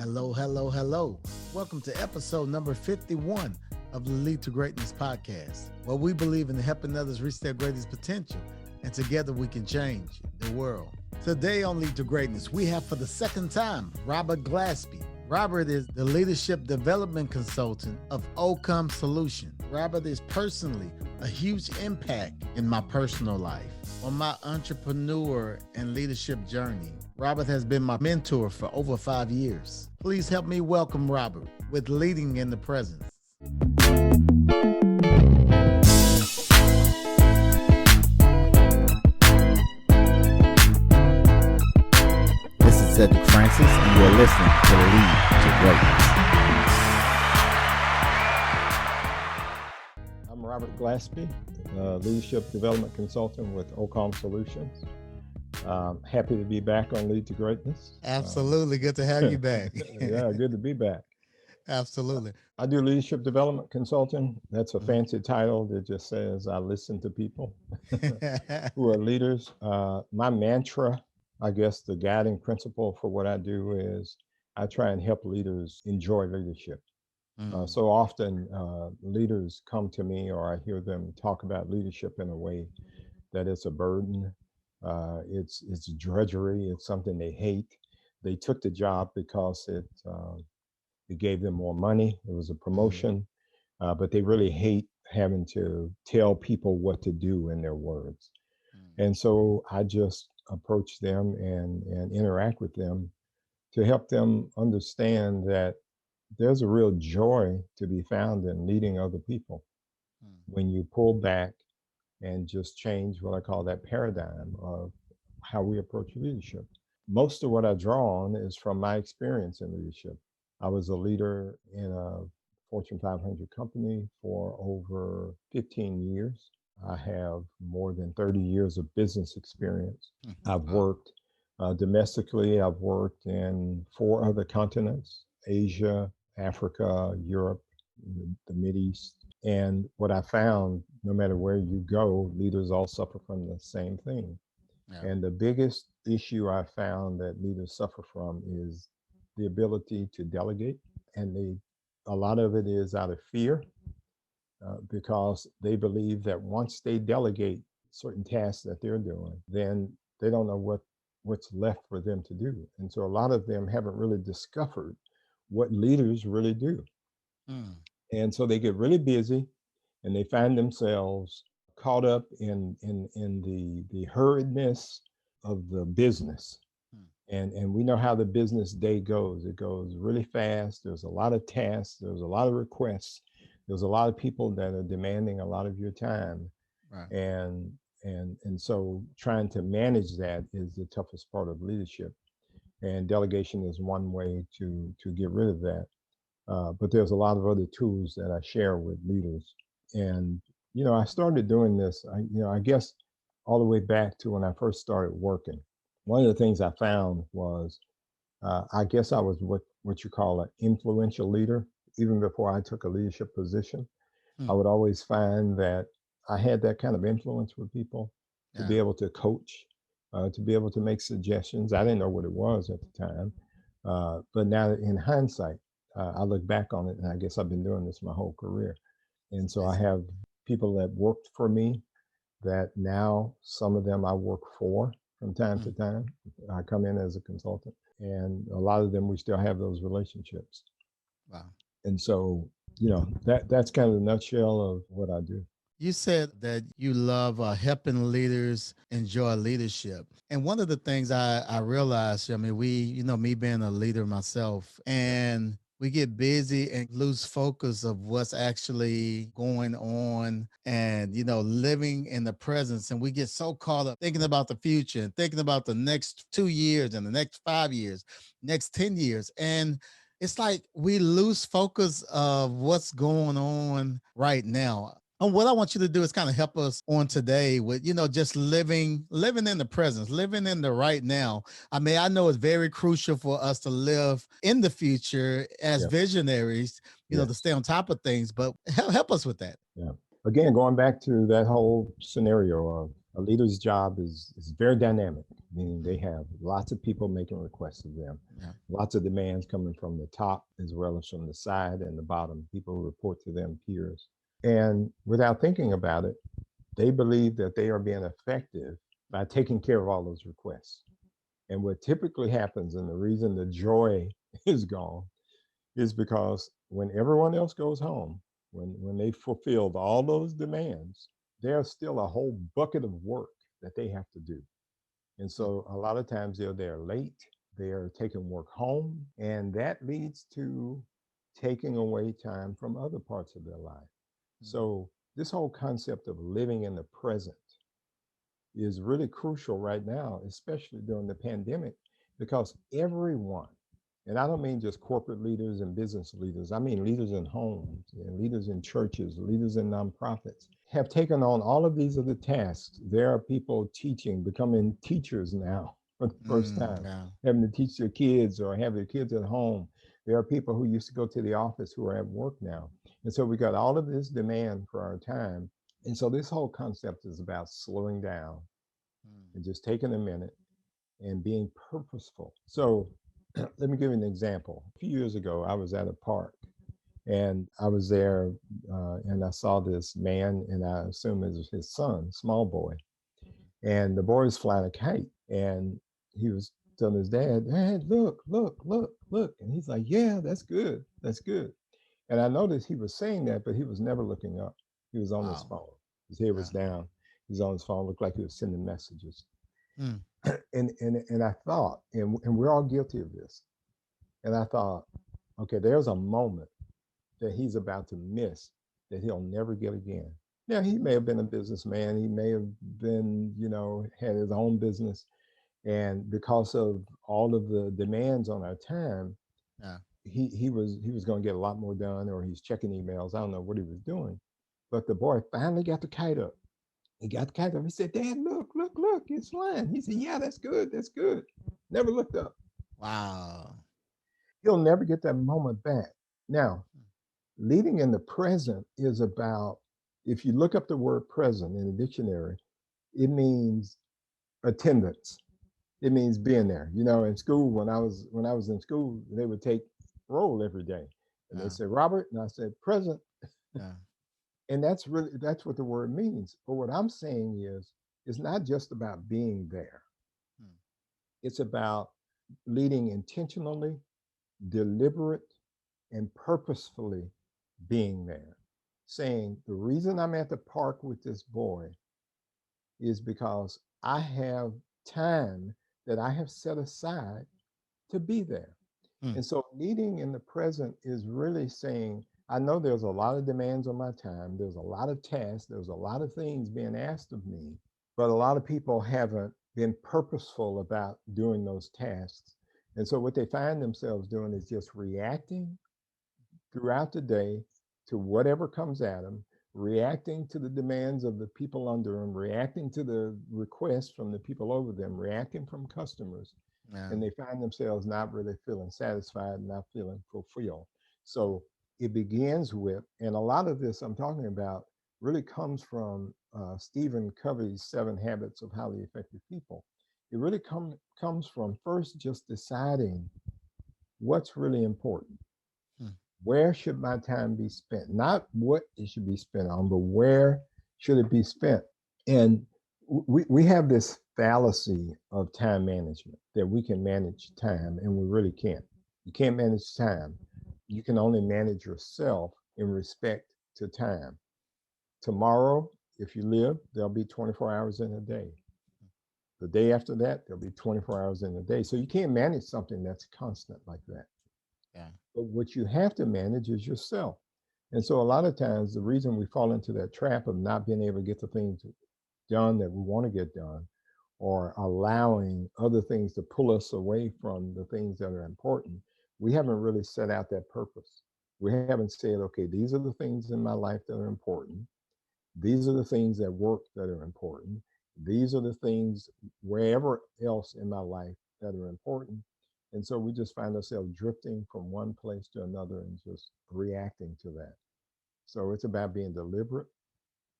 Hello, hello, hello. Welcome to episode number 51 of the Lead to Greatness podcast, where we believe in helping others reach their greatest potential, and together we can change the world. Today on Lead to Greatness, we have for the second time Robert Glaspie. Robert is the leadership development consultant of Ocalm Solutions. Robert is personally a huge impact in my personal life. On my entrepreneur and leadership journey, Robert has been my mentor for over 5 years. Please help me welcome Robert with Leading in the Presence. This is Cedric Francis, and you're listening to Lead to Greatness. I'm Robert Glaspie, leadership development consultant with Ocalm Solutions. Happy to be back on Lead to Greatness. Absolutely. Good to have you back. Yeah, good to be back. Absolutely. I do leadership development consulting. That's a fancy title that just says I listen to people who are leaders. My mantra, I guess the guiding principle for what I do is I try and help leaders enjoy leadership. So often leaders come to me or I hear them talk about leadership in a way that it's a burden. It's drudgery. It's something they hate. They took the job because it gave them more money. It was a promotion, but they really hate having to tell people what to do in their words. And so I just approach them and interact with them to help them understand that there's a real joy to be found in leading other people when you pull back and just change what I call that paradigm of how we approach leadership. Most of what I draw on is from my experience in leadership. I was a leader in a Fortune 500 company for over 15 years. I have more than 30 years of business experience. I've worked domestically. I've worked in 4 other continents: Asia, Africa, Europe, the Mideast. And what I found, no matter where you go, leaders all suffer from the same thing. Yeah. And the biggest issue I found that leaders suffer from is the ability to delegate. And a lot of it is out of fear because they believe that once they delegate certain tasks that they're doing, then they don't know what's left for them to do. And so a lot of them haven't really discovered what leaders really do. And so they get really busy and they find themselves caught up in the hurriedness of the business. And we know how the business day goes. It goes really fast. There's a lot of tasks. There's a lot of requests. There's a lot of people that are demanding a lot of your time. Right. And so trying to manage that is the toughest part of leadership. And delegation is one way to get rid of that. But there's a lot of other tools that I share with leaders. And, I started doing this, I guess all the way back to when I first started working. One of the things I found was, I guess I was what you call an influential leader. Even before I took a leadership position, I would always find that I had that kind of influence with people to be able to coach, to be able to make suggestions. I didn't know what it was at the time. But now in hindsight, I look back on it, and I guess I've been doing this my whole career. And so I have people that worked for me that now some of them I work for from time to time. I come in as a consultant, and a lot of them we still have those relationships. Wow. And so, that's kind of the nutshell of what I do. You said that you love helping leaders enjoy leadership. And one of the things I realized, me being a leader myself, and we get busy and lose focus of what's actually going on and, living in the presence. And we get so caught up thinking about the future and thinking about the next 2 years and the next 5 years, next 10 years. And it's like we lose focus of what's going on right now. And what I want you to do is kind of help us on today with, just living in the presence, living in the right now. I mean, I know it's very crucial for us to live in the future as visionaries, to stay on top of things, but help us with that. Yeah. Again, going back to that whole scenario of a leader's job is very dynamic. meaning they have lots of people making requests of them, Yeah. lots of demands coming from the top as well as from the side and the bottom. People who report to them peers. And without thinking about it, they believe that they are being effective by taking care of all those requests. And what typically happens, and the reason the joy is gone, is because when everyone else goes home, when they fulfilled all those demands, there's still a whole bucket of work that they have to do. And Mm, so a lot of times they're there late, they are taking work home, and that leads to taking away time from other parts of their life. mm, So this whole concept of living in the present is really crucial right now, especially during the pandemic, because everyone, and I don't mean just corporate leaders and business leaders, I mean leaders in homes and leaders in churches, leaders in nonprofits, have taken on all of these other tasks. There are people teaching, becoming teachers now for the first time, yeah. having to teach their kids or have their kids at home. There are people who used to go to the office who are at work now. And so we got all of this demand for our time. And so this whole concept is about slowing down Mm, and just taking a minute and being purposeful. So let me give you an example. A few years ago, I was at a park and I was there and I saw this man, and I assume it was his son, small boy. And the boy was flying a kite, and he was telling his dad, "Dad, look, look, look, look." And he's like, "Yeah, that's good. That's good." And I noticed he was saying that, but he was never looking up. He was on his wow. phone. His head was Yeah. down. He was on his phone, looked like he was sending messages. Mm, And I thought, and we're all guilty of this. And I thought, okay, there's a moment that he's about to miss that he'll never get again. Now, he may have been a businessman. He may have been, had his own business. And because of all of the demands on our time, yeah. he was going to get a lot more done, or he's checking emails. I don't know what he was doing. But the boy finally got the kite up. He got the kite up. He said, "Dad, look, look, look, it's flying." He said, "Yeah, that's good. That's good." Never looked up. Wow. He'll never get that moment back. Now, leading in the present is about, if you look up the word present in a dictionary, it means attendance. It means being there. In school, when I was in school, they would take roll every day. And they Yeah. said, "Robert," and I said, "Present." Yeah. And that's what the word means. But what I'm saying is, it's not just about being there. Mm, It's about leading intentionally, deliberate, and purposefully being there. Saying, the reason I'm at the park with this boy is because I have time that I have set aside to be there. mm, And so leading in the present is really saying, I know there's a lot of demands on my time. There's a lot of tasks. There's a lot of things being asked of me, but a lot of people haven't been purposeful about doing those tasks. And so what they find themselves doing is just reacting throughout the day to whatever comes at them, reacting to the demands of the people under them, reacting to the requests from the people over them, reacting from customers, yeah. and they find themselves not really feeling satisfied, not feeling fulfilled. So it begins with, and a lot of this I'm talking about really comes from Stephen Covey's 7 Habits of Highly Effective People. It really comes from first just deciding what's really important. Mm, Where should my time be spent? Not what it should be spent on, but where should it be spent? And we have this fallacy of time management, that we can manage time, and we really can't. You can't manage time. You can only manage yourself in respect to time. Tomorrow, if you live, there'll be 24 hours in a day. The day after that, there'll be 24 hours in a day. So you can't manage something that's constant like that. yeah. But what you have to manage is yourself. And so a lot of times the reason we fall into that trap of not being able to get the things done that we want to get done, or allowing other things to pull us away from the things that are important, we haven't really set out that purpose. We haven't said, okay, these are the things in my life that are important. These are the things at work that are important. These are the things wherever else in my life that are important. And so we just find ourselves drifting from one place to another and just reacting to that. So it's about being deliberate,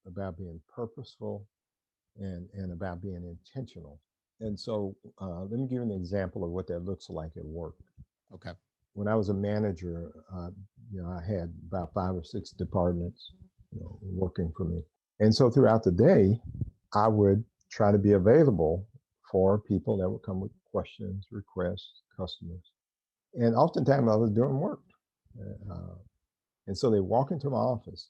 about being purposeful, and about being intentional. And so let me give you an example of what that looks like at work. Okay. When I was a manager, I had about 5 or 6 departments, working for me. And so throughout the day, I would try to be available for people that would come with questions, requests, customers. And oftentimes I was doing work. Uh, and so they walk into my office.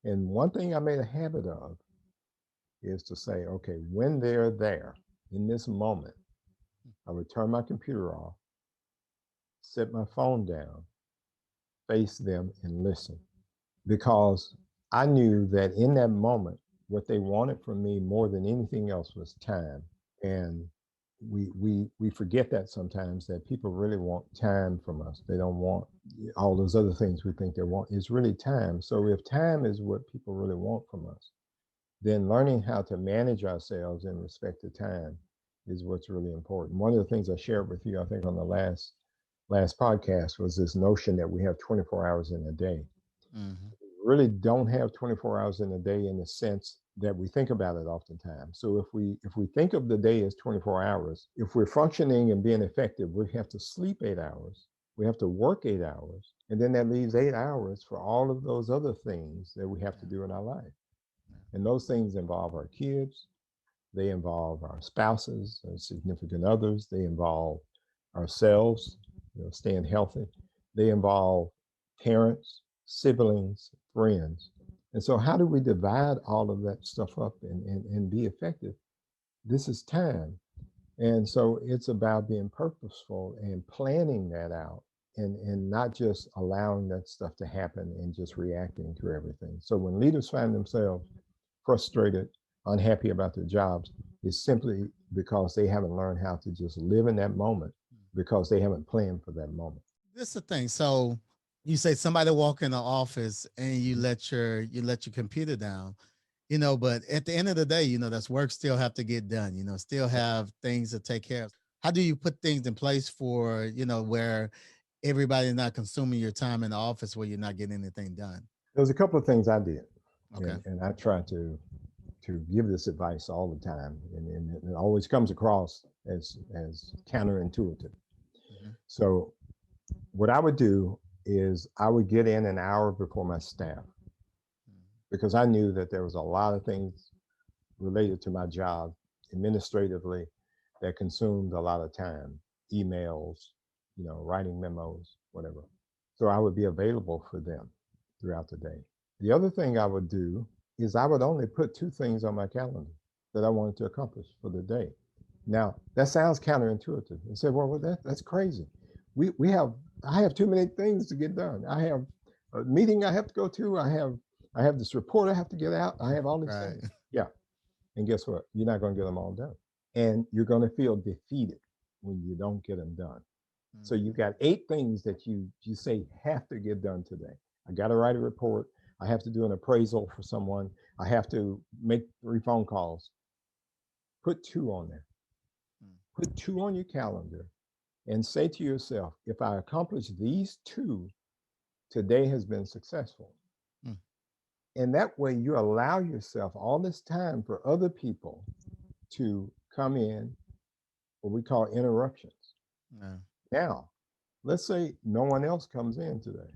And one thing I made a habit of is to say, okay, when they're there in this moment, I would turn my computer off, set my phone down, face them, and listen. Because I knew that in that moment, what they wanted from me more than anything else was time. And we forget that sometimes, that people really want time from us. They don't want all those other things we think they want. It's really time. So if time is what people really want from us, then learning how to manage ourselves in respect to time is what's really important. One of the things I shared with you, I think on the last podcast, was this notion that we have 24 hours in a day. Mm-hmm. Really don't have 24 hours in a day in the sense that we think about it oftentimes. So if we think of the day as 24 hours, if we're functioning and being effective, we have to sleep 8 hours, we have to work 8 hours, and then that leaves 8 hours for all of those other things that we have to Yeah. do in our life. Yeah. And those things involve our kids, they involve our spouses and significant others, they involve ourselves, staying healthy, they involve parents, siblings, friends. And so, how do we divide all of that stuff up and be effective? This is time. And so, it's about being purposeful and planning that out, and not just allowing that stuff to happen and just reacting to everything. So, when leaders find themselves frustrated, unhappy about their jobs, it's simply because they haven't learned how to just live in that moment, because they haven't planned for that moment. This is the thing. So you say somebody walk in the office and you let your computer down, but at the end of the day, that's work still have to get done, still have things to take care of. How do you put things in place for, where everybody's not consuming your time in the office where you're not getting anything done? There's a couple of things I did, Okay. and I try to give this advice all the time, and it always comes across as counterintuitive. Mhm. So what I would do is I would get in an hour before my staff, because I knew that there was a lot of things related to my job administratively that consumed a lot of time, emails, writing memos, whatever. So I would be available for them throughout the day. The other thing I would do is I would only put 2 things on my calendar that I wanted to accomplish for the day. Now that sounds counterintuitive. And say, well, that's crazy. We have I have too many things to get done. I have a meeting I have to go to. I have this report I have to get out. I have all these Right. things. Yeah. And guess what? You're not going to get them all done. And you're going to feel defeated when you don't get them done. So you Mhm. got 8 things that you say have to get done today. I got to write a report. I have to do an appraisal for someone. I have to make 3 phone calls. Put 2 on there. Mm. Put 2 on your calendar and say to yourself, if I accomplish these 2, today has been successful. Mm. And that way you allow yourself all this time for other people to come in, what we call interruptions. Yeah. Now, let's say no one else comes in today.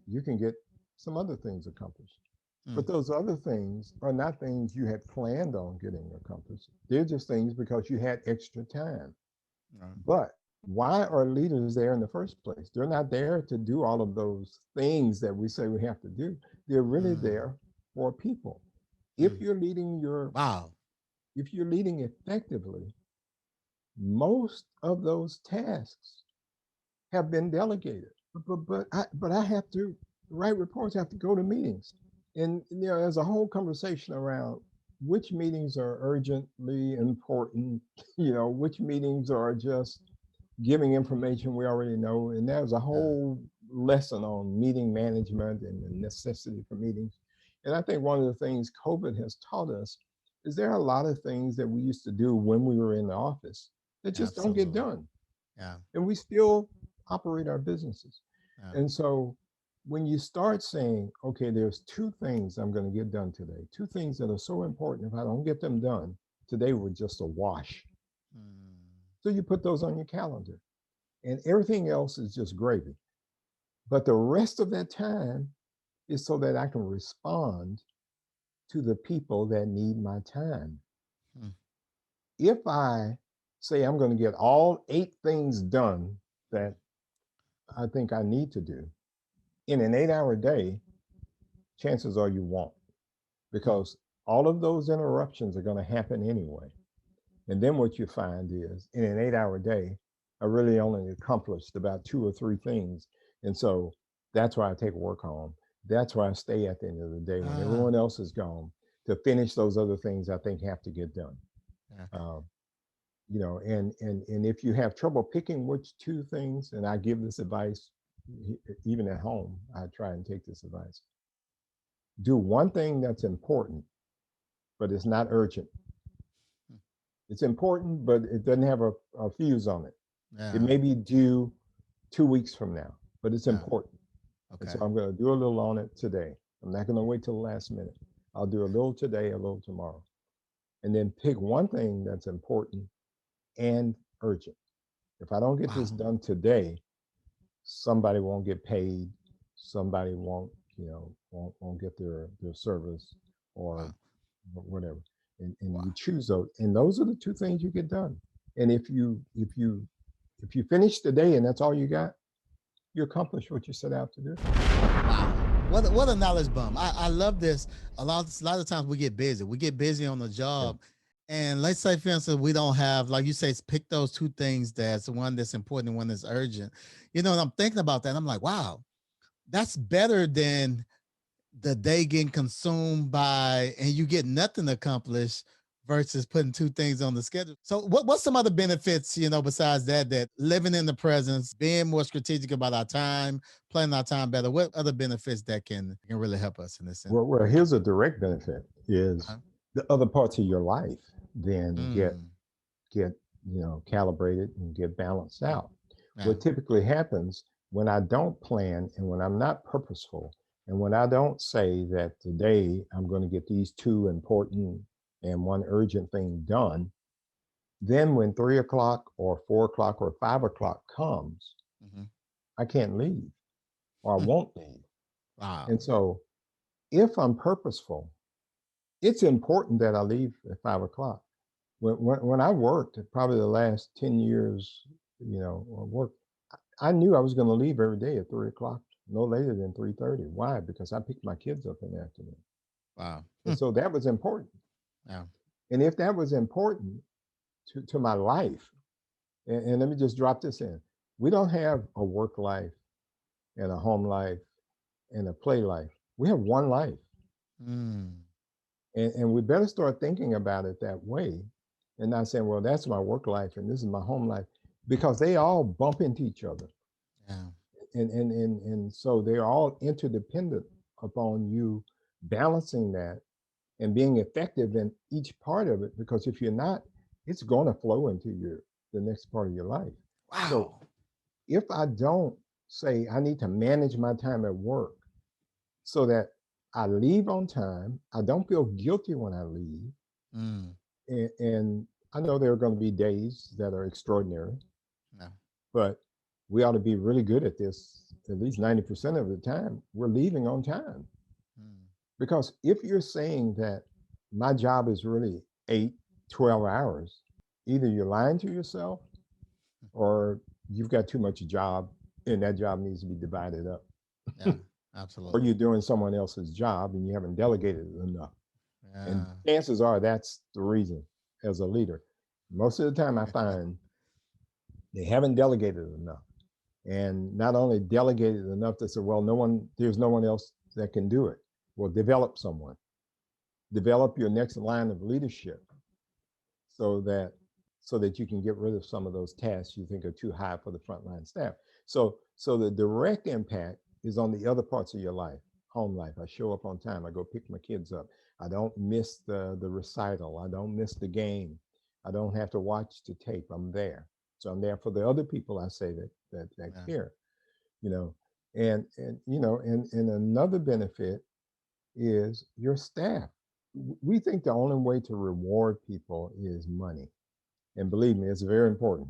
You can get some other things accomplished. Mm. But those other things are not things you had planned on getting accomplished. They're just things because you had extra time. Right. But why are leaders there in the first place? They're not there to do all of those things that we say we have to do. They're really Mm. there for people. If Mm. you're leading your Wow. if you're leading effectively, most of those tasks have been delegated. But I have to write reports. I have to go to meetings, and there's a whole conversation around which meetings are urgently important. Which meetings are just giving information we already know, and there's a Yeah. whole lesson on meeting management and the necessity for meetings. And I think one of the things COVID has taught us is there are a lot of things that we used to do when we were in the office that just don't get Absolutely. done, Yeah. and we still operate our businesses. Yeah. And so when you start saying, okay, there's 2 things I'm going to get done today, 2 things that are so important, if I don't get them done, today we're just a wash. Mm. So you put those on your calendar, and everything else is just gravy. But the rest of that time is so that I can respond to the people that need my time. Mm. If I say I'm going to get all 8 things done that I think I need to do in an 8 hour day, chances are you won't, Mm. because all of those interruptions are going to happen anyway. And then what you find is in an 8 hour day, I really only accomplished about 2 or 3 things. And so that's why I take work home. That's why I stay at the end of the day when Ah, everyone else is gone to finish those other things I think have to get done. yeah. Um, and if you have trouble picking which 2 things, and I give this advice even at home, I try and take this advice. Do one thing that's important, but it's not urgent. Mm. It's important, but it doesn't have a fuse on it. It Yeah. may be due 2 weeks from now, but it's Yeah. important. And so Okay. I'm going to do a little on it today. I'm not going to wait till the last minute. I'll do a little today, a little tomorrow. And then pick one thing that's important and urgent. If I don't get this Wow. done today, somebody won't get paid. Somebody won't get their service or Wow. whatever. And Wow. you choose those. And those are the 2 things you get done. And if you finish the day and that's all you got, you accomplish what you set out to do. Wow. What a knowledge bomb. I love this. A lot of times we get busy. We get busy on the Yeah. job. And let's say, for instance, we don't have, like you say, pick those 2 things that's the one that's important and one that's urgent. And I'm thinking about that. I'm like, wow, that's better than the day getting consumed by and you get nothing accomplished versus putting 2 things on the schedule. So what's some other benefits, besides that living in the presence, being more strategic about our time, planning our time better, what other benefits that can really help us in this sense? Well, here's a direct benefit is Uh-huh. the other parts of your life then get Mm, get calibrated and get balanced out. yeah. What typically happens when I don't plan and when I'm not purposeful and when I don't say that today I'm going to get these 2 important and one urgent thing done, then when 3 o'clock or 4 o'clock or 5 o'clock comes, Mm-hmm. I can't leave or I Mm, won't leave. And wow. so if I'm purposeful, it's important that I leave at 5 o'clock. When I worked, probably the last 10 years, work, I knew I was going to leave every day at 3 o'clock, no later than 3:30. Why? Because I picked my kids up in the afternoon. Wow. And so that was important. Yeah. And if that was important to my life, and let me just drop this in, we don't have a work life and a home life and a play life. We have one life. Mm, And we better start thinking about it that way and not saying, well, that's my work life and this is my home life, because they all bump into each other. yeah. And so they're all interdependent upon you balancing that and being effective in each part of it. Because if you're not, it's going to flow into the next part of your life. So Wow. if I don't say I need to manage my time at work so that I leave on time, I don't feel guilty when I leave, Mm, and I know there are going to be days that are extraordinary, yeah. but we ought to be really good at this at least 90% of the time. We're leaving on time. Mm, Because if you're saying that my job is really 8, 12 hours, either you're lying to yourself or you've got too much job and that job needs to be divided up. yeah. Or Absolutely. you're doing someone else's job and you haven't delegated it enough. And Yeah. chances are that's the reason as a leader. Most of the time, I find they haven't delegated enough. And not only delegated enough to say, well, there's no one else that can do it. Well, develop someone, develop your next line of leadership so that you can get rid of some of those tasks you think are too high for the frontline staff. So the direct impact is on the other parts of your life, home life. I show up on time. I go pick my kids up. I don't miss the recital. I don't miss the game. I don't have to watch the tape. I'm there. So I'm there for the other people I say that Yeah. care, you know. And another benefit is your staff. We think the only way to reward people is money. And believe me, it's very important.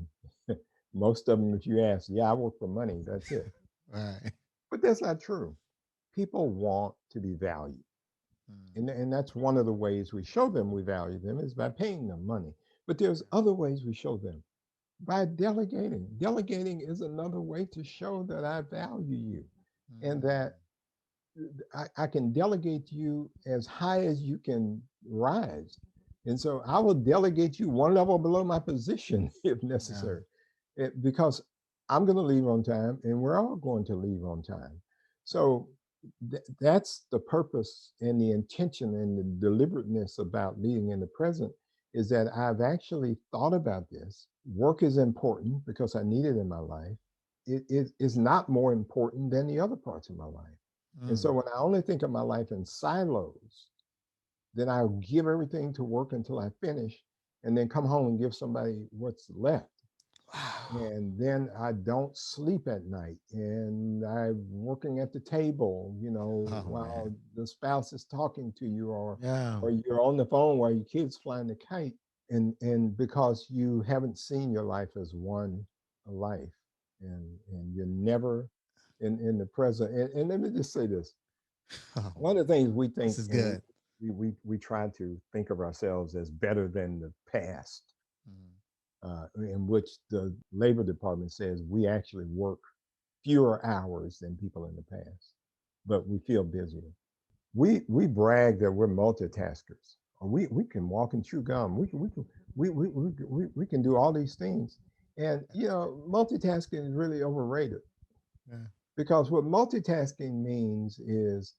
Most of them, if you ask, yeah, I work for money, that's it. Right. But that's not true. People want to be valued. Mm. And that's one of the ways we show them we value them is by paying them money. But there's other ways we show them by delegating. Delegating is another way to show that I value you and Mm. that I can delegate you as high as you can rise. And so I will delegate you one level below my position if Yeah. necessary, because I'm going to leave on time and we're all going to leave on time. So that's the purpose and the intention and the deliberateness about being in the present is that I've actually thought about this. Work is important because I need it in my life. It is not more important than the other parts of my life. And so Mm. when I only think of my life in silos, then I'll give everything to work until I finish and then come home and give somebody what's left. Wow. And then I don't sleep at night and I'm working at the table, Oh while man. the spouse is talking to you Yeah. or you're on the phone while your kid's flying the kite. And because you haven't seen your life as one life and you're never in the present. And let me just say this. Oh, One of the things we this think, is and good. we try to think of ourselves as better than the past, Mm. in which the labor department says we actually work fewer hours than people in the past, but we feel busier. We brag that we're multitaskers. Or we can walk and chew gum. We can do all these things, and multitasking is really overrated Yeah. because what multitasking means is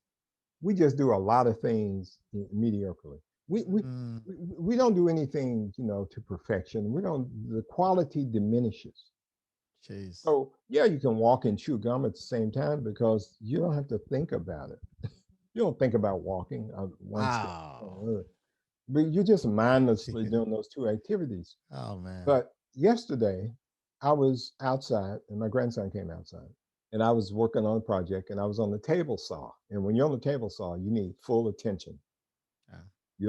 we just do a lot of things mediocrely. We we Mm. we don't do anything, to perfection. We don't. The quality diminishes. Jeez. So yeah, you can walk and chew gum at the same time because you don't have to think about it. You don't think about walking one step, Wow. but you're just mindlessly Jeez. doing those two activities. Oh man. But yesterday, I was outside, and my grandson came outside, and I was working on a project, and I was on the table saw. And when you're on the table saw, you need full attention. Yeah. You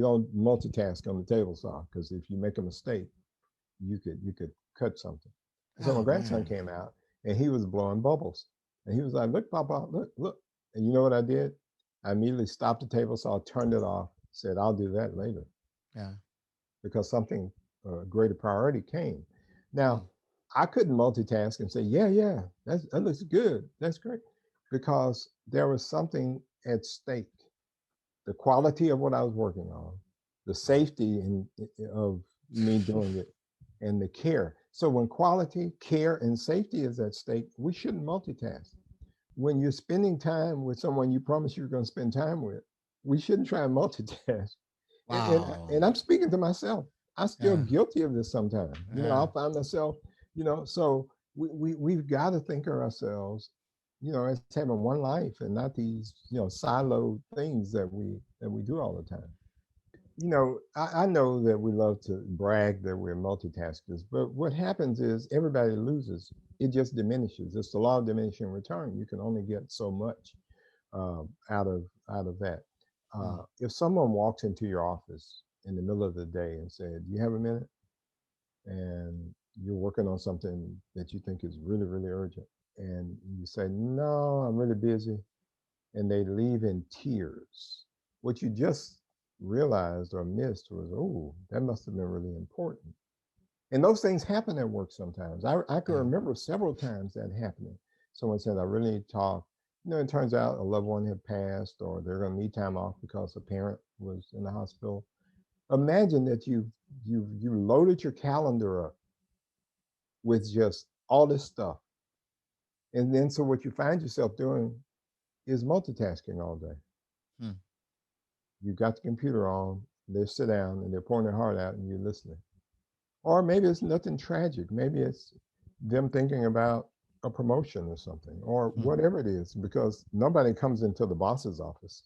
don't multitask on the table saw because if you make a mistake, you could cut something. So my Oh grandson man. came out, and he was blowing bubbles, and he was like, "Look, Papa, look, look." And you know what I did? I immediately stopped the table saw, turned it off, said, "I'll do that later," Yeah. because something greater priority came. Mm. Now, I couldn't multitask and say, "Yeah, yeah, that looks good, that's great," because there was something at stake: the quality of what I was working on, the safety of me doing it, and the care. So when quality, care, and safety is at stake, we shouldn't multitask. When you're spending time with someone you promise you're going to spend time with, we shouldn't try and multitask. And Wow. I'm speaking to myself. I'm still Yeah. guilty of this sometimes. Yeah. I'll find myself, so we've got to think of ourselves, as having one life and not these, siloed things that we do all the time. I know that we love to brag that we're multitaskers, but what happens is everybody loses. It just diminishes. It's the law of diminishing return. You can only get so much out of that. Mm. If someone walks into your office in the middle of the day and said, "Do you have a minute?" and you're working on something that you think is really, really urgent, and you say, "No, I'm really busy," and they leave in tears, what you just realized or missed was, oh, that must have been really important. And those things happen at work sometimes. I can Yeah. remember several times that happening. Someone said, "I really need to talk." It turns out a loved one had passed or they're going to need time off because a parent was in the hospital. Imagine that you loaded your calendar up with just all this stuff. And then so what you find yourself doing is multitasking all day. Mm. You've got the computer on, they sit down and they're pouring their heart out and you're listening. Or maybe it's nothing tragic. Maybe it's them thinking about a promotion or something, or Mm. whatever it is, because nobody comes into the boss's office.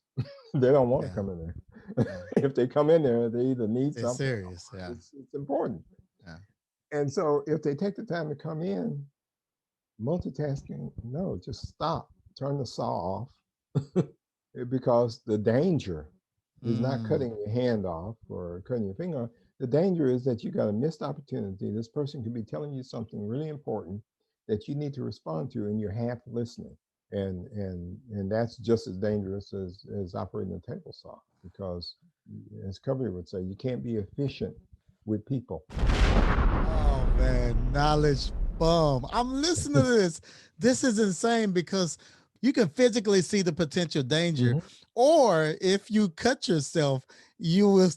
They don't want to Yeah. come in there. Yeah. If they come in there, they either need It's something serious. or Yeah. it's important. Yeah. And so if they take the time to come in, multitasking, no, just stop, turn the saw off, because the danger is not Mm. cutting your hand off or cutting your finger off. The danger is that you got a missed opportunity. This person could be telling you something really important that you need to respond to, and you're half listening. And that's just as dangerous as operating a table saw, because, as Covey would say, you can't be efficient with people. Oh man, knowledge bomb. I'm listening to this. This is insane because you can physically see the potential danger, Mhm. or if you cut yourself, you will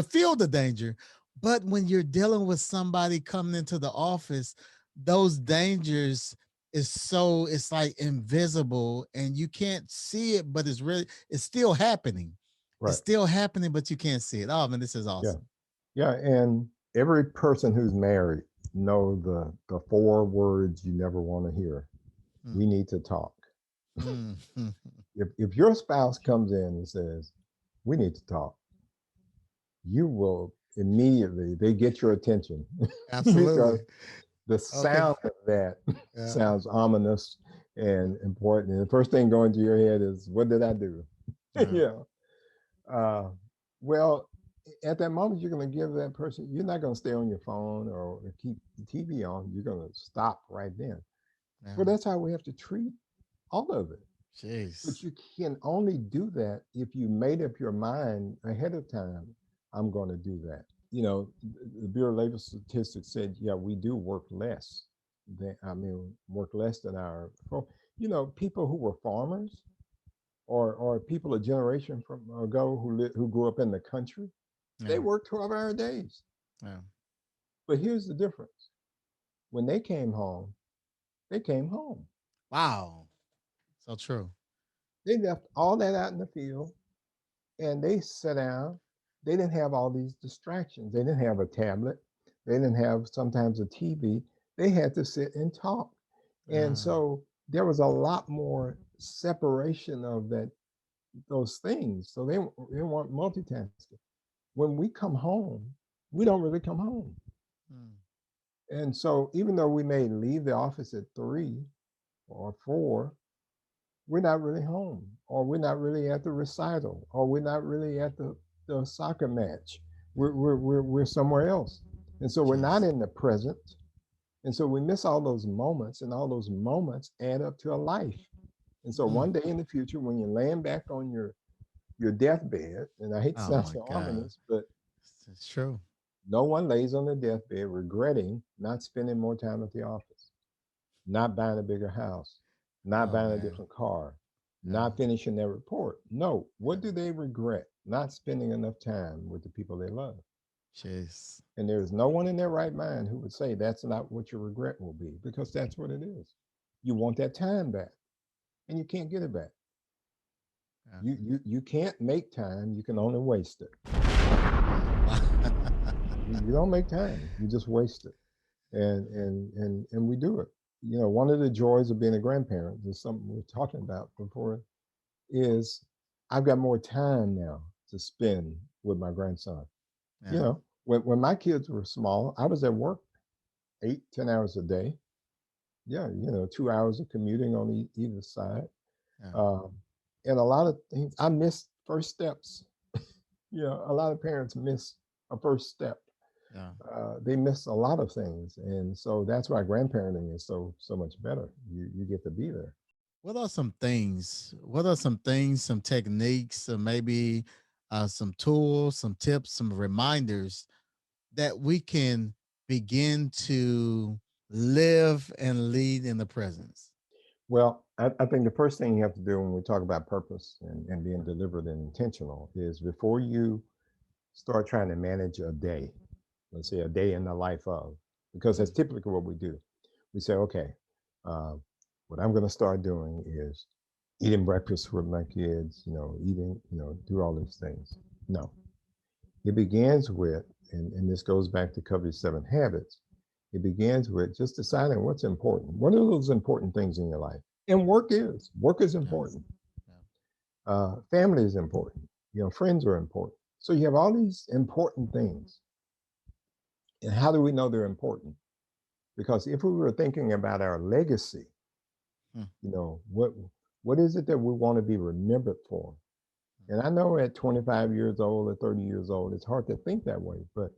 feel the danger. But when you're dealing with somebody coming into the office, those dangers is so it's like invisible and you can't see it, but it's still happening. It's Right. still happening, but you can't see it. Oh man, this is Yeah. awesome. Yeah. And every person who's married know the four words you never want to hear. We Mm, need to talk. mm, mm. If your spouse comes in and says, we need to talk, you will immediately, they get your attention because Absolutely. the Okay. sound of that Yeah. sounds ominous and important. And the first thing going to your head is, what did I do? Yeah. Yeah. Uh, well, at that moment, you're going to give that person, you're not going to stay on your phone or keep the TV on. You're going to stop right then. Yeah. Well, that's how we have to treat all of it. But Jeez. you can only do that if you made up your mind ahead of time. I'm going to do that. The Bureau of Labor Statistics said, yeah, we do work less work less than our, people who were farmers, or people a generation from ago who grew up in the country, they Yeah. worked 12-hour days. Yeah. But here's the difference. When they came home. Wow. So true. They left all that out in the field and they sat down. They didn't have all these distractions. They didn't have a tablet. They didn't have sometimes a TV. They had to sit and talk. And Yeah. so there was a lot more separation of those things. So they weren't multitasking. When we come home, we don't really come home. Mm. And so even though we may leave the office at 3 or 4, we're not really home, or we're not really at the recital, or we're not really at the soccer match. We're somewhere else. And so we're not Jeez. in the present. And so we miss all those moments, and all those moments add up to a life. And so Mm. one day in the future, when you're laying back on your deathbed, and I hate to Oh sound my so God. ominous, but It's true. no one lays on their deathbed regretting not spending more time at the office, not buying a bigger house, not Oh buying a man. different car, Yeah. not finishing their report. No, Yeah. what do they regret? Not spending enough time with the people they love. Jeez. And there's no one in their right mind who would say that's not what your regret will be, because that's what it is. You want that time back, and you can't get it back. Yeah. You can't make time, you can only waste it. Wow. You don't make time, you just waste it. And we do it. One of the joys of being a grandparent is something we are talking about before, is I've got more time now to spend with my grandson. Yeah. When my kids were small, I was at work 8, 10 hours a day. Yeah, 2 hours of commuting on either side. Yeah. Um, and a lot of things I missed first steps. A lot of parents miss a first step. Yeah. They miss a lot of things, and so that's why grandparenting is so much better. You get to be there. What are some things? What are some things, some techniques, or maybe some tools, some tips, some reminders that we can begin to live and lead in the presence? Well, I think the first thing you have to do when we talk about purpose and being deliberate and intentional is, before you start trying to manage a day, let's say a day in the life of, because that's Mm. typically what we do. We say, okay, uh, what I'm going to start doing is eating breakfast with my kids, eating, do all these things. No, it begins with, and this goes back to Covey's 7 habits. It begins with just deciding what's important. What are those important things in your life? And work is Yeah. important. Yeah. Family is important. Friends are important. So you have all these important things. And how do we know they're important? Because if we were thinking about our legacy, Mm. what is it that we want to be remembered for? And I know at 25 years old or 30 years old, it's hard to think that way, but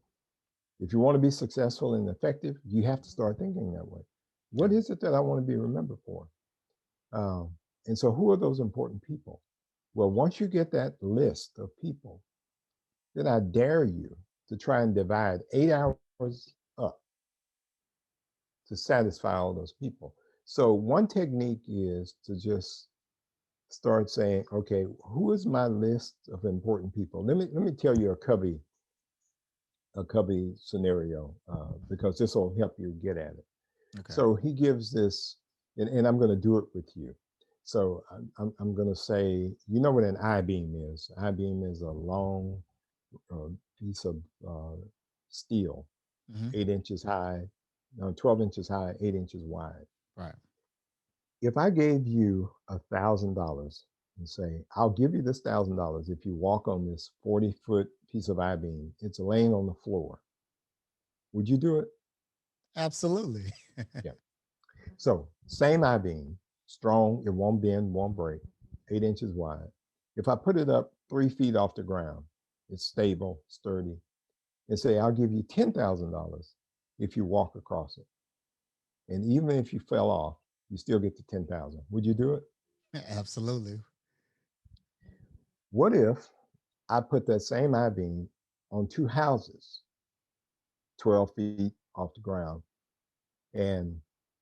If you want to be successful and effective, you have to start thinking that way. What Yeah. is it that I want to be remembered for? Um, and so, who are those important people? Well, once you get that list of people, then I dare you to try and divide 8 hours up to satisfy all those people. So, one technique is to just start saying, okay, who is my list of important people? Let me tell you a cubby scenario because this will help you get at it. Okay. So he gives this, and I'm going to do it with you. So I'm going to say, you know what an I-beam is? I-beam is a long uh, piece of steel, Hmm. 8 inches high, no, 12 inches high, 8 inches wide. Right. If I gave you $1,000 and say, I'll give you this $1,000 if you walk on this 40-foot piece of I-beam, it's laying on the floor. Would you do it? Absolutely. Yeah. So same I-beam, strong, it won't bend, won't break, 8 inches wide. If I put it up 3 feet off the ground, it's stable, sturdy, and say, I'll give you $10,000 if you walk across it. And even if you fell off, you still get the 10,000. Would you do it? Absolutely. What if I put that same I-beam on two houses, 12 feet off the ground, and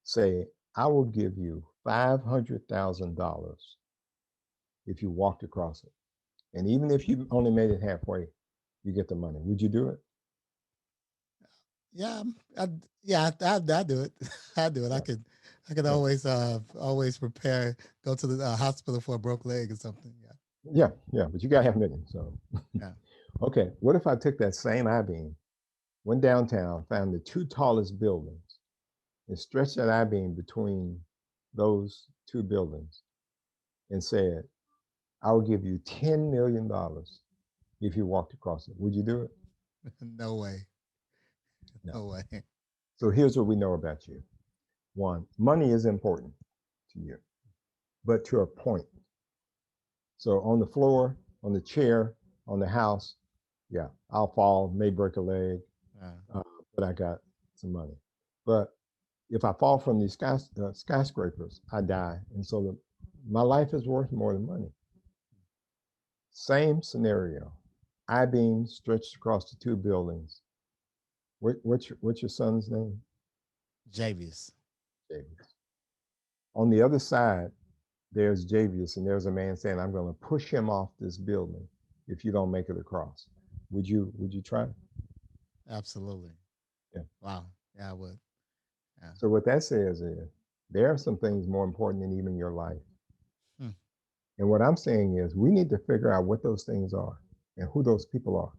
say, I will give you $500,000 if you walked across it. And even if you only made it halfway, you get the money. Would you do it? Yeah. Yeah. I do it. I do it. Yeah. I could Yeah. always prepare, go to the hospital for a broke leg or something. Yeah. Yeah. Yeah. But you got half a million. So, Yeah. okay. What if I took that same I beam, went downtown, found the two tallest buildings, and stretched that I beam between those two buildings and said, I will give you $10 million if you walked across it. Would you do it? No way. No. No way. So here's what we know about you. One, money is important to you, but to a point. So on the floor, on the chair, on the house, yeah, I'll fall, may break a leg, Uh, uh, but I got some money. But if I fall from these skyscrapers, I die. And so my life is worth more than money. Same scenario. I beam stretched across the two buildings. What's your son's name? Javius. James. On the other side, there's Javius, and there's a man saying, I'm going to push him off this building if you don't make it across. Would you try? Absolutely. Yeah. Wow. Yeah, I would. Yeah. So what that says is there are some things more important than even your life. Hmm. And what I'm saying is we need to figure out what those things are and who those people are.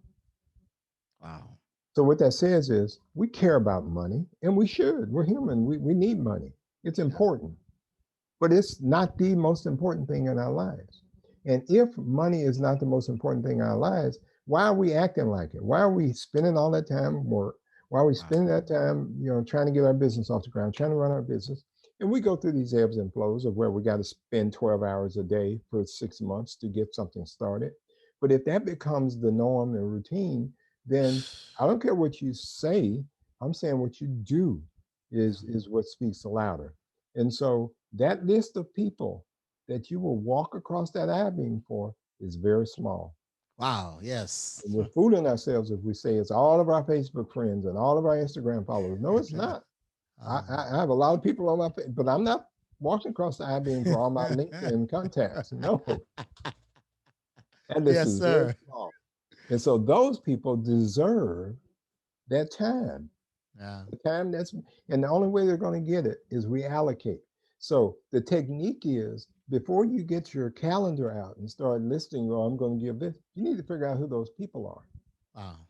Wow. So what that says is we care about money, and we should. We're human. We need money. It's Yeah. important, but it's not the most important thing in our lives. And if money is not the most important thing in our lives, why are we acting like it? Why are we spending all that time at work? Why are we Wow. spending that time, trying to get our business off the ground, trying to run our business? And we go through these ebbs and flows of where we got to spend 12 hours a day for 6 months to get something started. But if that becomes the norm and routine, then I don't care what you say. I'm saying what you do Yeah. is what speaks louder. And so that list of people that you will walk across that I-beam for is very small. Wow. Yes. And we're fooling ourselves if we say it's all of our Facebook friends and all of our Instagram followers. No, it's not. I have a lot of people on my face, but I'm not walking across the I-beam for all my LinkedIn contacts. No, that list Yes, is very sir. small. And so those people deserve that time. Yeah. The time and the only way they're going to get it is we allocate. So the technique is before you get your calendar out and start listing, oh, I'm going to give this, you need to figure out who those people are Wow.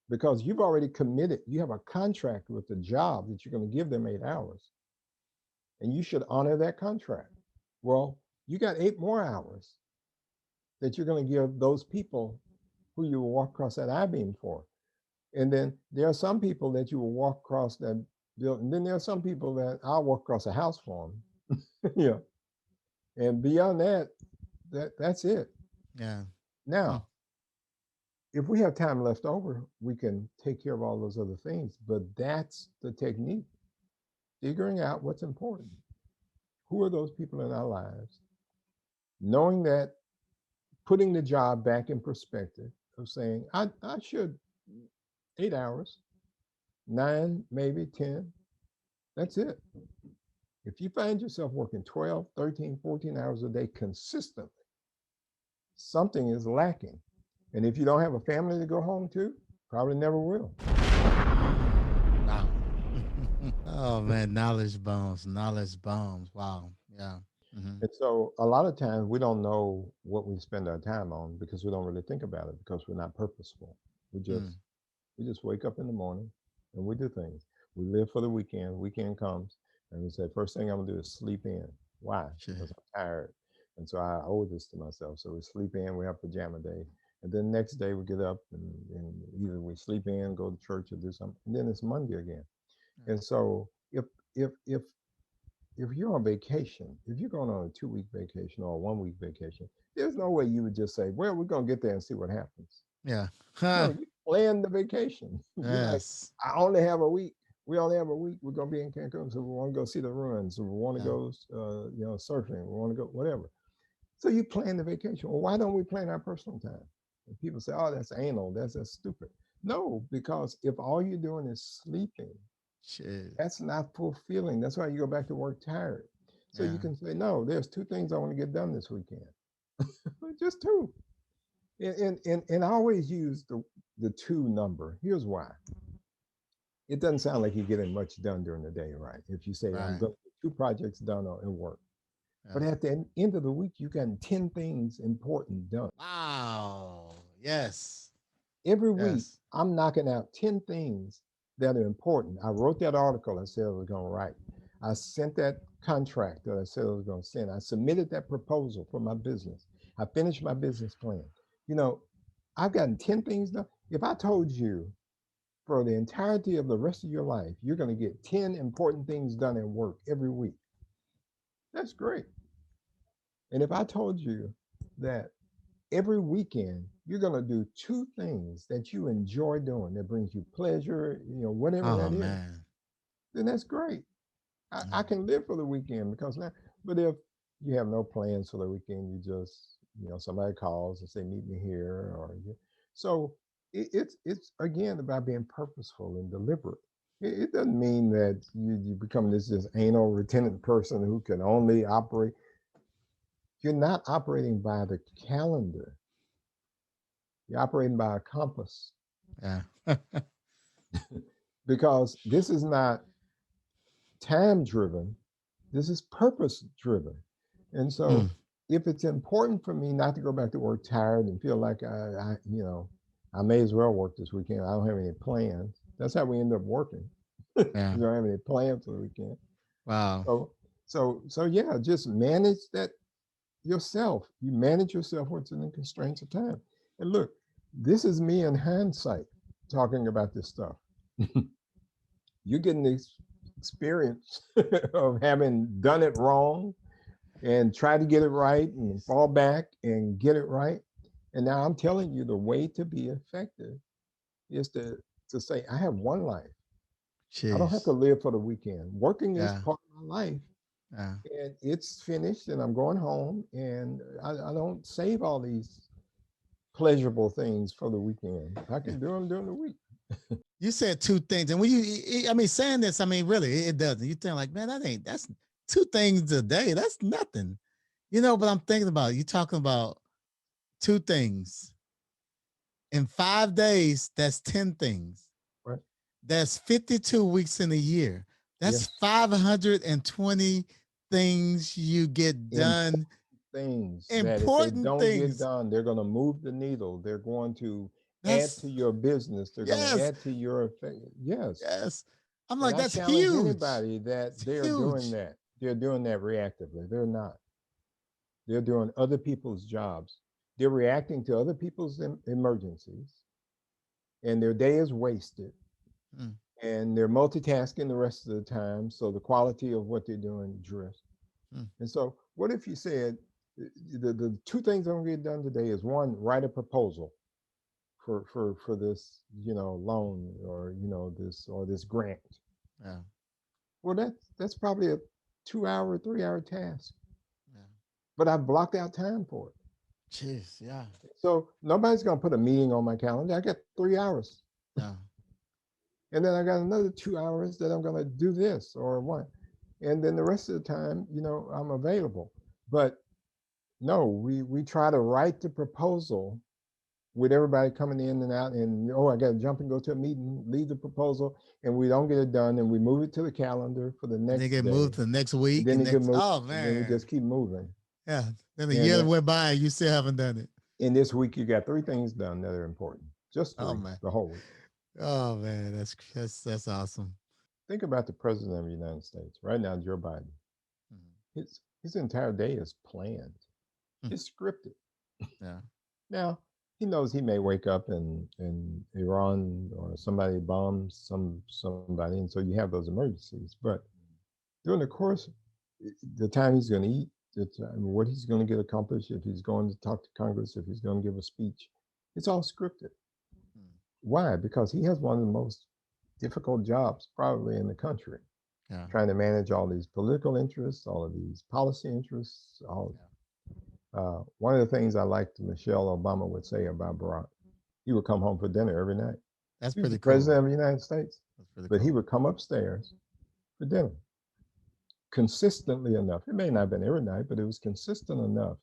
because you've already committed. You have a contract with the job that you're going to give them 8 hours, and you should honor that contract. Well, you got 8 more hours that you're going to give those people who you will walk across that I-beam for. And then there are some people that you will walk across that building. And then there are some people that I'll walk across a house for them. Yeah. And beyond that, that's it. Yeah. Hmm. Now, if we have time left over, we can take care of all those other things. But that's the technique, figuring out what's important. Who are those people in our lives? Knowing that, putting the job back in perspective of saying, I should 8 hours, nine, maybe 10. That's it. If you find yourself working 12, 13, 14 hours a day consistently, something is lacking. And if you don't have a family to go home to, probably never will. Wow. Oh man, knowledge bombs, knowledge bombs. Wow. Yeah. Hmm. And so a lot of times we don't know what we spend our time on because we don't really think about it because we're not purposeful. We just Mm. we just wake up in the morning and we do things. We live for the weekend. Weekend comes and we say, first thing I'm gonna do is sleep in. Why? Because Shit. I'm tired. And so I owe this to myself. So we sleep in, we have pajama day. And then next day we get up and either we sleep in, go to church or do something. And then it's Monday again. And so if if if you're on vacation, if you're going on a 2 week vacation or a 1 week vacation, there's no way you would just say, well, we're going to get there and see what happens. Yeah. No, Huh. you plan the vacation. You're like, Yes. I only have a week. We only have a week. We're going to be in Cancun. So we want to go see the ruins. So we want to Yeah. go, surfing. We want to go, whatever. So you plan the vacation. Well, why don't we plan our personal time? And people say, oh, that's anal. That's stupid. No, because if all you're doing is sleeping, Shit. that's not fulfilling. That's why you go back to work tired. So you Yeah. can say, no, there's two things I want to get done this weekend. Just two. And I always use the two number. Here's why. It doesn't sound like you're getting much done during the day, right? If you say, I'm Right. going to get two projects done at work. Yeah. But at the end of the week, you got 10 things important done. Wow. Yes. Every week, Yes. I'm knocking out 10 things that are important. I wrote that article I said I was going to write. I sent that contract that I said I was going to send. I submitted that proposal for my business. I finished my business plan. You know, I've gotten 10 things done. If I told you for the entirety of the rest of your life, you're going to get 10 important things done at work every week, that's great. And if I told you that every weekend you're going to do two things that you enjoy doing that brings you pleasure, whatever Oh that is, man. then that's great. I Mm. can live for the weekend because now, but if you have no plans for the weekend, you just, somebody calls and say, meet me here, so it's again about being purposeful and deliberate. It doesn't mean that you become this just anal retentive person who can only operate. You're not operating by the calendar. You're operating by a compass Yeah. because this is not time driven. This is purpose driven. And Mm. so if it's important for me not to go back to work tired and feel like I may as well work this weekend. I don't have any plans. That's how we end up working. Yeah. You don't have any plans for the weekend. Wow. So yeah, just manage that yourself. You manage yourself within the constraints of time. And look, this is me in hindsight talking about this stuff. You're getting this experience of having done it wrong and try to get it right and fall back and get it right. And now I'm telling you the way to be effective is to say, I have one life. I don't have to Jeez. live for the weekend. Working is Yeah. part of my life Yeah. and it's finished and I'm going home and I don't save all these pleasurable things for the weekend. I Yeah. can do them during the week. You said two things, and when I mean, saying this, I mean, really, it doesn't. You think like, man, that's two things a day. That's nothing, But I'm thinking about you talking about two things in 5 days. That's 10 things. Right? That's 52 weeks in a year. That's Yes. 520 things you get Important done. things that if they Important don't get things. done, they're going to move the needle. They're going to add That's to your business. They're going to yes, add to your yes. yes. I'm And like, I that's challenge huge. anybody that It's they are doing huge. that. They're doing that reactively. They're not. They're doing other people's jobs. They're reacting to other people's emergencies, and their day is wasted. Mm, And they're multitasking the rest of the time, so the quality of what they're doing drifts. mm. And so, what if you said the two things I'm going to get done today is one, write a proposal for this, loan, or this grant. Yeah. Well, that's probably a 2 hour, 3 hour task, Yeah. but I blocked out time for it. Jeez. Yeah. So nobody's gonna put a meeting on my calendar. I got 3 hours, Yeah. and then I got another 2 hours that I'm gonna do this or what, and then the rest of the time, I'm available. But no, we try to write the proposal with everybody coming in and out, and I got to jump and go to a meeting, leave the proposal, and we don't get it done, and we move it to the calendar for the And they next get day, moved to the next and week then and it get next. moved, Oh and then we man. just keep moving. Yeah. Then a And year went by and you still haven't done it. in this week, you got 3 things done that are important. Just Oh three, man. the whole week. Oh man. That's awesome. Think about the president of the United States right now, Joe Biden. Mhm. His entire day is planned. Mm. It's scripted. Yeah. Now, he knows he may wake up in Iran, or somebody bombs somebody, and so you have those emergencies. But during the course, the time he's going to eat, the time, what he's going to get accomplished, if he's going to talk to Congress, if he's going to give a speech, it's all scripted. Mm. Why? Because he has one of the most difficult jobs probably in the country, Yeah. trying to manage all these political interests, all of these policy interests. One of the things I liked Michelle Obama would say about Barack, he would come home for dinner every night. That's He was the pretty cool. president of the United States, That's pretty but he cool. would come upstairs for dinner consistently enough. It may not have been every night, but it was consistent enough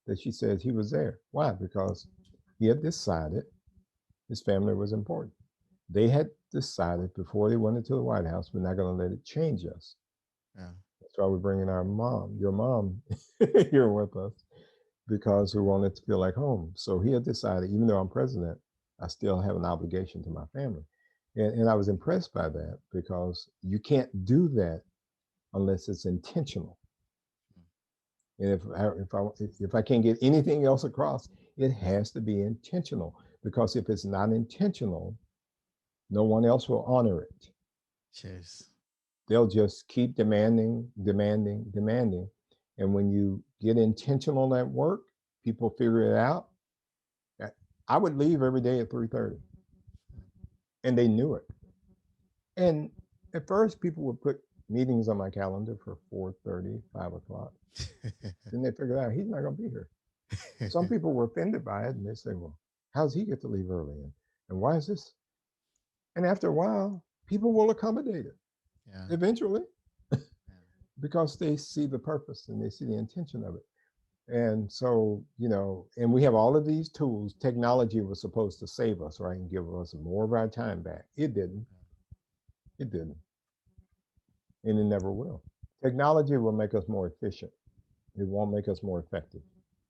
that she says he was there. Why? Because he had decided his family was important. They had decided before they went into the White House, we're not going to let it change us. Yeah. That's why we're bringing your mom, here with us, because we wanted to feel like home. So he had decided, even though I'm president, I still have an obligation to my family. And I was impressed by that, because you can't do that unless it's intentional. And if I can't get anything else across, it has to be intentional, because if it's not intentional, no one else will honor it. Cheers. They'll just keep demanding. And when you get intentional at work, people figure it out. I would leave every day at 3:30, and they knew it. And at first, people would put meetings on my calendar for 4:30, 5 o'clock. Then they figured out he's not going to be here. Some people were offended by it, and they say, "Well, how does he get to leave early? And why is this?" And after a while, people will accommodate it. Yeah. Eventually, Yeah. because they see the purpose and they see the intention of it. And so, and we have all of these tools. Technology was supposed to save us, right, and give us more of our time back. It didn't. It didn't. And it never will. Technology will make us more efficient. It won't make us more effective.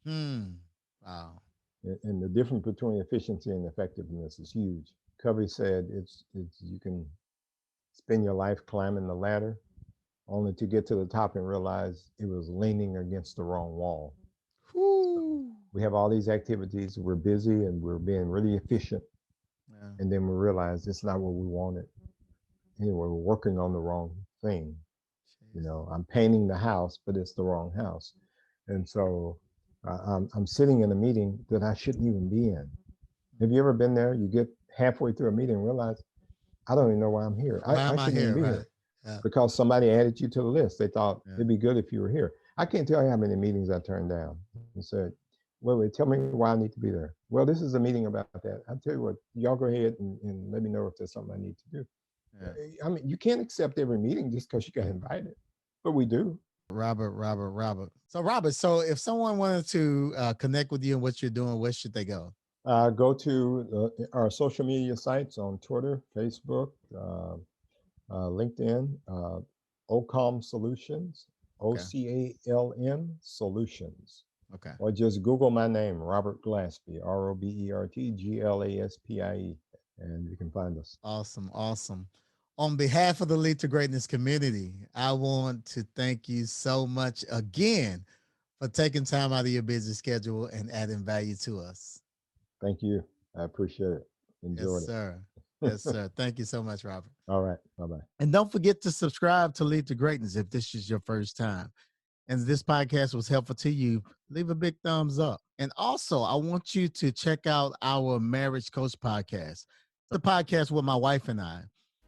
Wow. And the difference between efficiency and effectiveness is huge. Covey said it's you can spend your life climbing the ladder, only to get to the top and realize it was leaning against the wrong wall. So we have all these activities, we're busy and we're being really efficient. Yeah. And then we realize it's not what we wanted. Anyway, we're working on the wrong thing. I'm painting the house, but it's the wrong house. And so I'm sitting in a meeting that I shouldn't even be in. Have you ever been there? You get halfway through a meeting and realize, I don't even know why I'm here. Why I am I shouldn't even here? be Right. here. Yeah. Because somebody added you to the list. They thought Yeah. it'd be good if you were here. I can't tell you how many meetings I turned down and said, wait, tell me why I need to be there. Well, this is a meeting about that. I'll tell you what, y'all go ahead and let me know if there's something I need to do. Yeah. I mean, you can't accept every meeting just because you got invited, but we do. Robert. So Robert, so if someone wanted to connect with you and what you're doing, where should they go? Go to our social media sites on Twitter, Facebook, LinkedIn, Ocalm Solutions, Ocalm Solutions. Okay. Or just Google my name, Robert Glaspie, RobertGlaspie, and you can find us. Awesome. On behalf of the Lead to Greatness community, I want to thank you so much again for taking time out of your busy schedule and adding value to us. Thank you. I appreciate it. Enjoyed Yes, sir. Yes, sir. Thank you so much, Robert. All right. Bye-bye. And don't forget to subscribe to Lead to Greatness if this is your first time. And this podcast was helpful to you, leave a big thumbs up. And also, I want you to check out our Marriage Coach podcast, the podcast with my wife and I.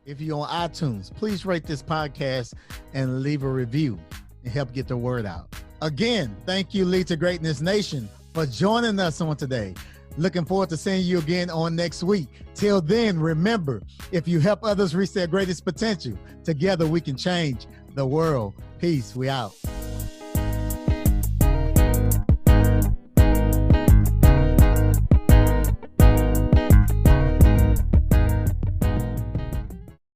If you're on iTunes, please rate this podcast and leave a review and help get the word out. Again, thank you, Lead to Greatness Nation, for joining us on today. Looking forward to seeing you again on next week. Till then, remember, if you help others reach their greatest potential, together we can change the world. Peace. We out.